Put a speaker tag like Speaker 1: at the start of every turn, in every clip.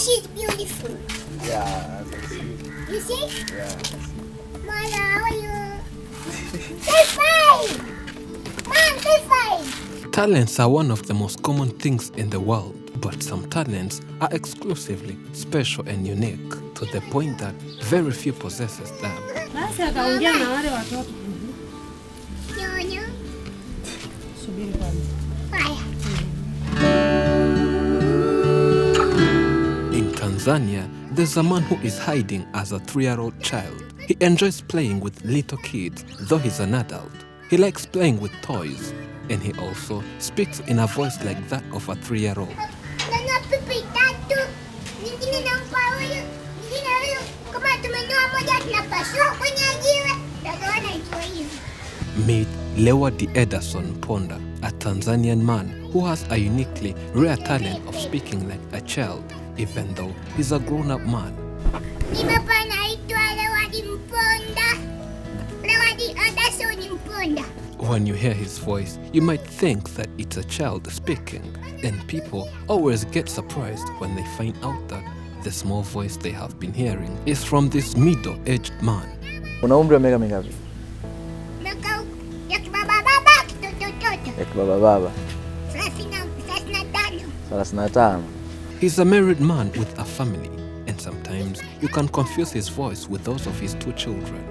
Speaker 1: she's beautiful.
Speaker 2: Yeah, I can see.
Speaker 1: You see?
Speaker 2: Yeah.
Speaker 1: Mala, how are you? Say five! Mom, say five!
Speaker 3: Talents are one of the most common things in the world, but some talents are exclusively special and unique to the point that very few possesses them.
Speaker 4: Basi akaongea na wale watoto.
Speaker 1: Nyonya.
Speaker 4: Subiri kwanza.
Speaker 1: Haya.
Speaker 3: In Tanzania, there's a man who is hiding as a 3-year-old child. He enjoys playing with little kids, though he's an adult. He likes playing with toys, and he also speaks in a voice like that of a 3-year-old. Meet Lewadi Ederson Ponda, a Tanzanian man who has a uniquely rare talent of speaking like a child, even though he's a grown-up man. When you hear his voice, you might think that it's a child speaking, and people always get surprised when they find out that the small voice they have been hearing is from this middle-aged man.
Speaker 2: Una umri wa miaka mingapi? Ya kibaba. 35.
Speaker 3: He's a married man with a family, and sometimes you can confuse his voice with those of his 2 children.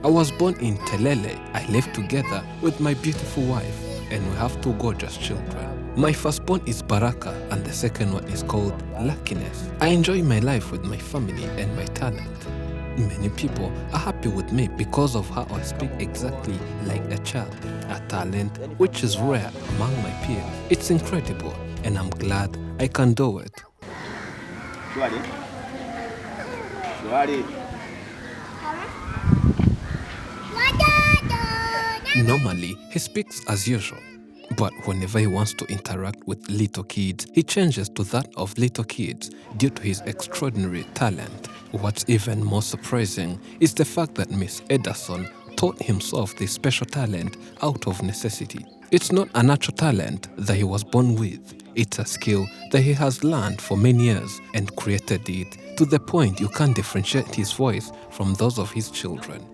Speaker 3: I was born in Telele. I live together with my beautiful wife, and we have 2 gorgeous children. My firstborn is Baraka, and the second one is called Luckiness. I enjoy my life with my family and my talent. Many people are happy with me because of how I speak exactly like a child, a talent which is rare among my peers. It's incredible, and I'm glad I can do it. Normally, he speaks as usual, but whenever he wants to interact with little kids, he changes to that of little kids due to his extraordinary talent. What's even more surprising is the fact that Miss Ederson taught himself this special talent out of necessity. It's not a natural talent that he was born with. It's a skill that he has learned for many years and created it to the point you can't differentiate his voice from those of his children.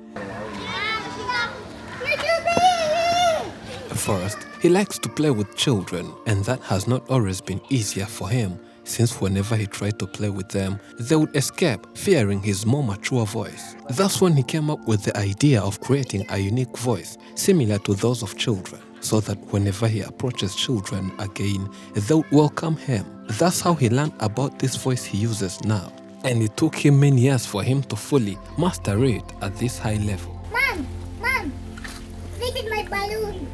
Speaker 3: First, he likes to play with children, and that has not always been easier for him, since whenever he tried to play with them, they would escape, fearing his more mature voice. That's when he came up with the idea of creating a unique voice, similar to those of children, so that whenever he approaches children again, they would welcome him. That's how he learned about this voice he uses now, and it took him many years for him to fully master it at this high level.
Speaker 1: Mom, this is my balloon.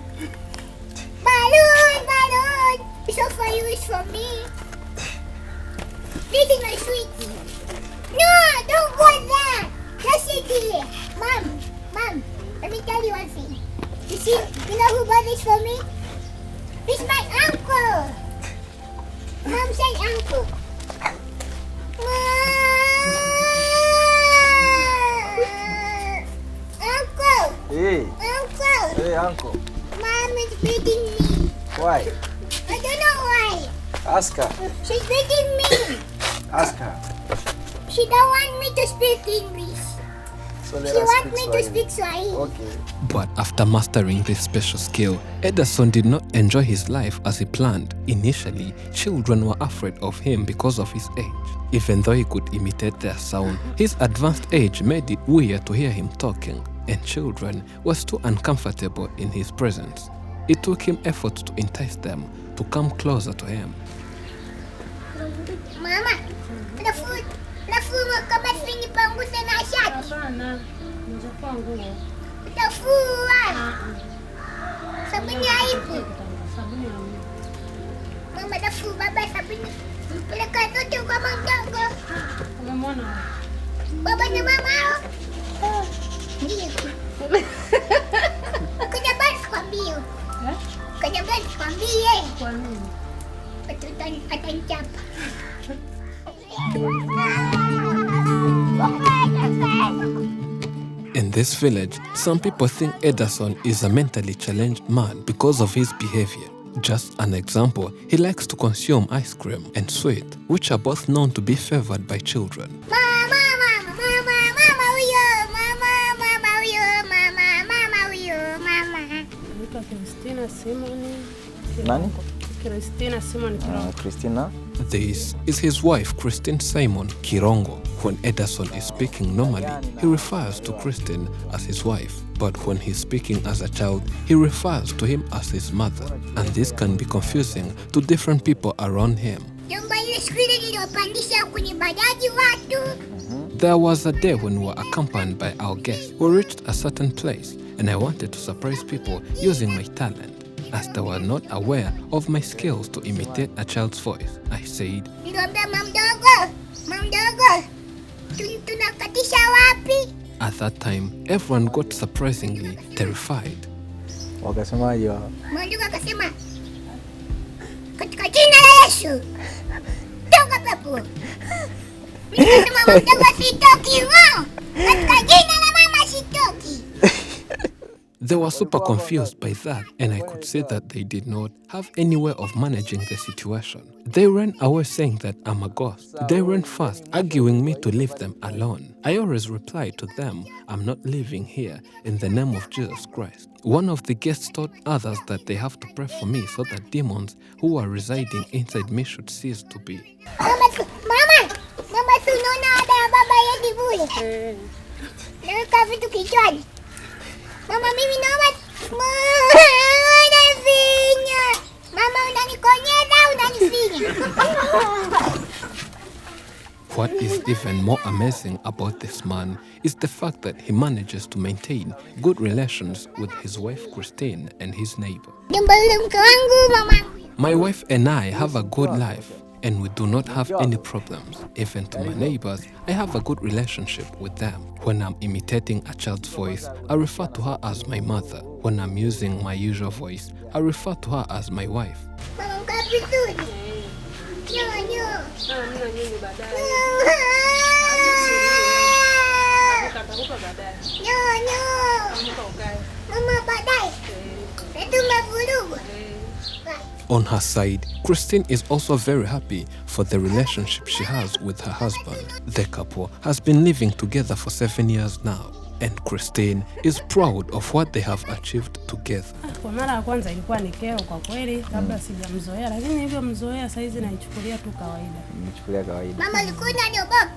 Speaker 1: Balloon! It's all for you, it's for me. This is my sweet. No, don't want that. Just sit here. Mom, let me tell you one thing. You see, you know who bought this for me? It's my uncle. Mom, say uncle. Uncle.
Speaker 2: Hey.
Speaker 1: Uncle.
Speaker 2: Hey, uncle.
Speaker 1: Mom is beating me.
Speaker 2: Why?
Speaker 1: I don't know why.
Speaker 2: Ask her.
Speaker 1: She's beating me.
Speaker 2: Ask her.
Speaker 1: She don't want me to speak English.
Speaker 2: So let
Speaker 1: She
Speaker 2: us
Speaker 1: wants me
Speaker 2: speak
Speaker 1: to
Speaker 2: Swahili.
Speaker 1: speak Swahili.
Speaker 2: Okay.
Speaker 3: But after mastering this special skill, Ederson did not enjoy his life as he planned. Initially, children were afraid of him because of his age. Even though he could imitate their sound, his advanced age made it weird to hear him talking, and children were too uncomfortable in his presence. It took him effort to entice them to come closer to him.
Speaker 1: Mama, nafua kama sinipangusa na shati.
Speaker 4: Hapana. Nitafua nguo.
Speaker 1: Nafua. Sabuni haipo.
Speaker 4: Sabuni ya nguo.
Speaker 1: Mama, nafua baba sabuni. Peleka zote kwa mdogo.
Speaker 4: Umemwona?
Speaker 1: Baba na mama hao. Ndio. Kuja basi kwa mbio. Kuja basi kwa mbio.
Speaker 4: Kwa nini?
Speaker 1: Atanichapa.
Speaker 3: In this village, some people think Ederson is a mentally challenged man because of his behavior. Just an example, he likes to consume ice cream and sweet, which are both known to be favored by children.
Speaker 1: Mama huyo, mama huyo, mama huyo, mama.
Speaker 4: Naitwa Christina Simon.
Speaker 2: Nani?
Speaker 4: Christina Simon Kirongo.
Speaker 2: Christina.
Speaker 3: This is his wife, Christine Simon Kirongo. When Ederson is speaking normally, he refers to Christine as his wife. But when he's speaking as a child, he refers to him as his mother. And this can be confusing to different people around him. There was a day when we were accompanied by our guests. We reached a certain place and I wanted to surprise people using my talent. As they were not aware of my skills to imitate a child's voice, I said, at that time, everyone got surprisingly terrified.
Speaker 2: Wakasemaje wao?
Speaker 1: Mwandugu akasema, katika jina la Yesu, toka pepo. Nikasema mwandugu sitoki wao, katika jina la mama sitoki.
Speaker 3: They were super confused by that, and I could see that they did not have any way of managing the situation. They ran away saying that I'm a ghost. They ran fast, arguing me to leave them alone. I always replied to them, I'm not living here in the name of Jesus Christ. One of the guests told others that they have to pray for me so that demons who are residing inside me should cease to be.
Speaker 1: Mama tunaona ada ya baba yedi bure. Naweka vitu kichwani. Mama mimi naomba unanifinya. Mama unanikonyeza unanifinya.
Speaker 3: What is even more amazing about this man is the fact that he manages to maintain good relations with his wife Christine and his neighbor. My wife and I have a good life and we do not have any problems. Even to my neighbors, I have a good relationship with them. When I'm imitating a child's voice, I refer to her as my mother. When I'm using my usual voice, I refer to her as my wife. On her side, Christine is also very happy for the relationship she has with her husband. The couple has been living together for 7 years now, and Christine is proud of what they have achieved together.
Speaker 4: Kwa mara ya kwanza ilikuwa ni kero kwa kweli, kabla sijamzoea, lakini hivyo mzoea saizi naichukulia tu kawaida.
Speaker 2: Nimechukulia kawaida.
Speaker 1: Mama ulikuwa unaniogopa?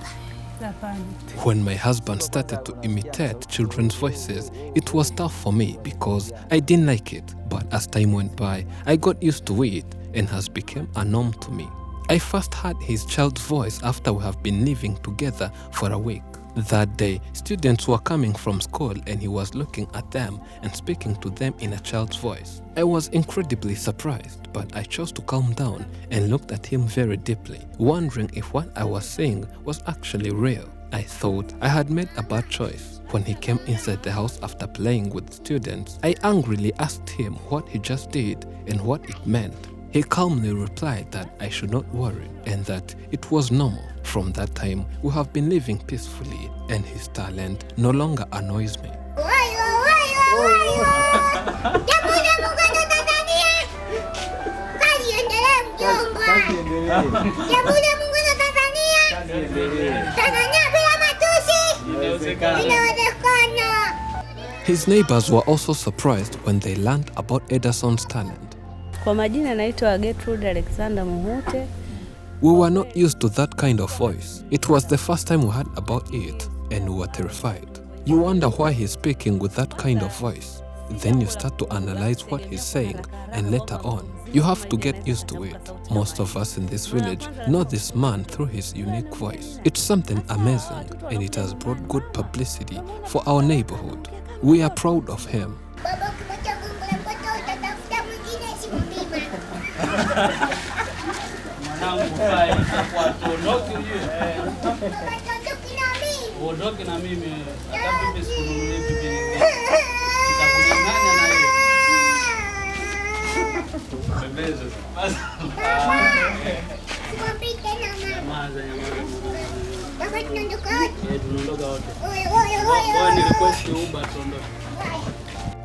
Speaker 3: When my husband started to imitate children's voices, it was tough for me because I didn't like it. But as time went by, I got used to it and has become a norm to me. I first heard his child's voice after we have been living together for a week. That day, students were coming from school and he was looking at them and speaking to them in a child's voice. I was incredibly surprised, but I chose to calm down and looked at him very deeply, wondering if what I was saying was actually real. I thought I had made a bad choice. When he came inside the house after playing with students, I angrily asked him what he just did and what it meant. He calmly replied that I should not worry and that it was normal. From that time, we have been living peacefully and his talent no longer annoys me. His neighbors were also surprised when they learned about Ederson's talent.
Speaker 5: Kwa majina naitwa Gertrude Alexander Muhute.
Speaker 3: We were not used to that kind of voice. It was the first time we heard about it and we were terrified. You wonder why he's speaking with that kind of voice. Then you start to analyze what he's saying and later on, you have to get used to it. Most of us in this village know this man through his unique voice. It's something amazing and it has brought good publicity for our neighborhood. We are proud of him.
Speaker 6: Ondoke na mimi. Hata bibi sikununulie bibi nyingine. Nitakunyang'anya na hiyo. Bebezo.
Speaker 1: Baba tunaondoka wote.
Speaker 6: Tunaondoka wote.
Speaker 1: Oye.
Speaker 6: Ni request Uber tuondoke.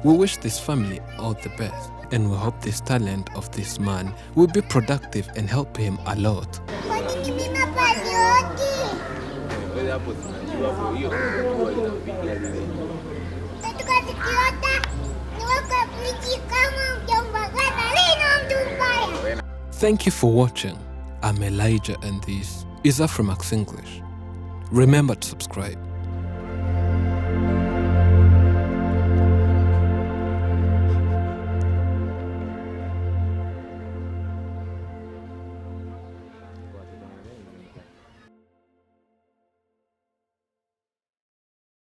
Speaker 3: We wish this family all the best. and we hope this talent of this man will be productive and help him a lot.
Speaker 1: Kwa nini mimi mapadioki? Tukazikiota niweka viji kama mjambagana lino mtu mbaya.
Speaker 3: Thank you for watching. I'm Elijah and this is Afrimax English. Remember to subscribe.